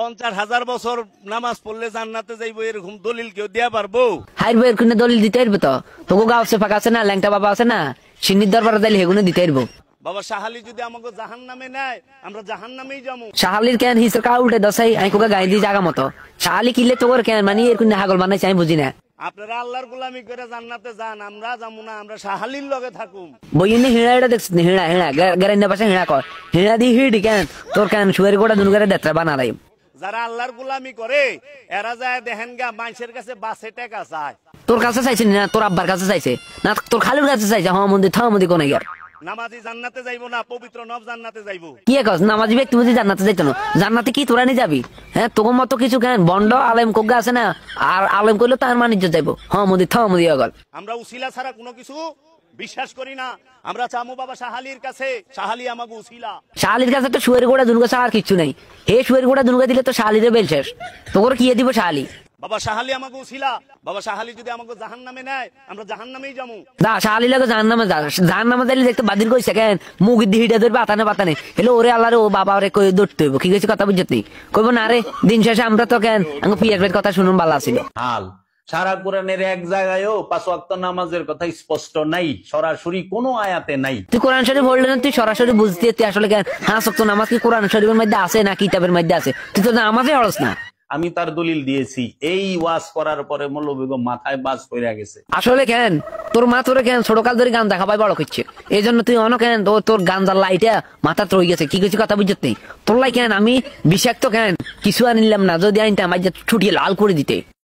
50,000 বছর নামাজ পড়লে জান্নাতে যাইবো এরকম দলিল কেউ দেয়া পারবো? হাইরবো এরকুনে দলিল দিতে পারবো তো তোকে গাঁও আছে ফাঁকা আছে না ল্যাংটা বাবা আছে না সিন্নির দরবারে যাইলে হেগুনে দিতে পারবো। বাবা শাহালি যদি আমাকে জাহান্নামে নেয় আমরা জাহান্নামেই যাবো। শাহালির কেন হিসের কা উল্টে দশাই আমি কোকা গাই দিয়ে জাগা মতো শাহালি কিনলে তোর কেন মানে এরকুনে হাগল বানাইছে আমি বুঝি না। আপনারা আল্লাহর গোলামি করে জান্নাতে যান, আমরা যাবো না, আমরা শাহালির লগে থাকুম। বইনে হিড়া এটা দেখছিস হিড়া হিড়া গ্যারেন্ডা পাশে হিড়া কর হিড়া দিয়ে হিড়ি কেন তোর কেন শুয়ের গোড়া দুনগারে দেত্রা বানা রাই। যারা আল্লাহর গোলামি করে এরা যায় দেখেন গা মানুষের কাছে বাসে টাকা চায়। তোর কাছে চাইছে না তোর আব্বার কাছে চাইছে না তোর খালুর কাছে চাইছে হ মন্দির থা মন্দির কোনে গিয়ার নামাজি জান্নাতে যাইবো না, পবিত্র নব জান্নাতে যাইবো। কি কস নামাজি ব্যক্তি বুঝি জান্নাতে যাইতো না? জান্নাতে কি তোরা নিয়ে যাবি? হ্যাঁ তোর মতো কিছু কেন বন্ড আলেম কোগা আছে না আর আলেম করলে তার মানিজ্য যাইবো হ মন্দির থা মন্দির গল। আমরা উসিলা ছাড়া কোনো কিছু বিশ্বাস করি না। আমরা চামু বাবা শাহালির কাছে, শাহালি আমাকে উসিলা। শাহালির কাছে তো শুয়ের গোড়া দুর্গা ছাড়া আর কিছু নাই। হে শুয়ের গোড়া দুর্গা দিলে তো শাহালিরে বেল শেষ। তোর কি দিব শাহালি? বাবা শাহালি আমাকে উসিলা। বাবা শাহালি যদি আমাকে জাহান্নামে নেয় আমরা জাহান্নামেই যাবো। দা শাহালি লাগে জাহান্নামে যা জাহান্নামে যাইলে দেখতে বাদির কইছে কেন মুখ দিহিটা ধরবে আতানে পাতানে হেলো ওরে আল্লাহ রে ও বাবা রে কই দৌড়তে হইব কি কইছে কথা বুঝত নি কইব না রে দিন শেষে আমরা তো কেন আঙ্গ পিয়ার কথা শুনুন ভালো ছিল। হাল সারা কোরআনের এক জায়গায়ও 5 ওয়াক্ত নামাজের কথা স্পষ্ট নাই, সরাসরি কোনো আয়াতে নাই। তুই কোরআন শরীফ বললে না তুই সরাসরি বুঝতে তুই আসলে কেন 5 ওয়াক্ত নামাজ কি কোরআন শরীফের মধ্যে আছে না কিতাবের মধ্যে আছে? তুই তো নামাজে হরস না। আমি তার দলিল দিয়েছি, এই ওয়াজ করার পরে মৌলভী বেগম মাথায় বাজ পড়ে গেছে। আসলে কেন তোর মা তোরে কেন ছোট কাল ধরে গান দেখা পাই বড় করছে এই জন্য তুই অন কেন তোর গান জাল লাইটা মাথা রয়ে গেছে কি কিছু কথা বুঝত নেই তোর লাই কেন আমি বিষাক্ত কেন কিছু আনিলাম না যদি আইনটা আমার ছুটিয়ে লাল করে দিতে।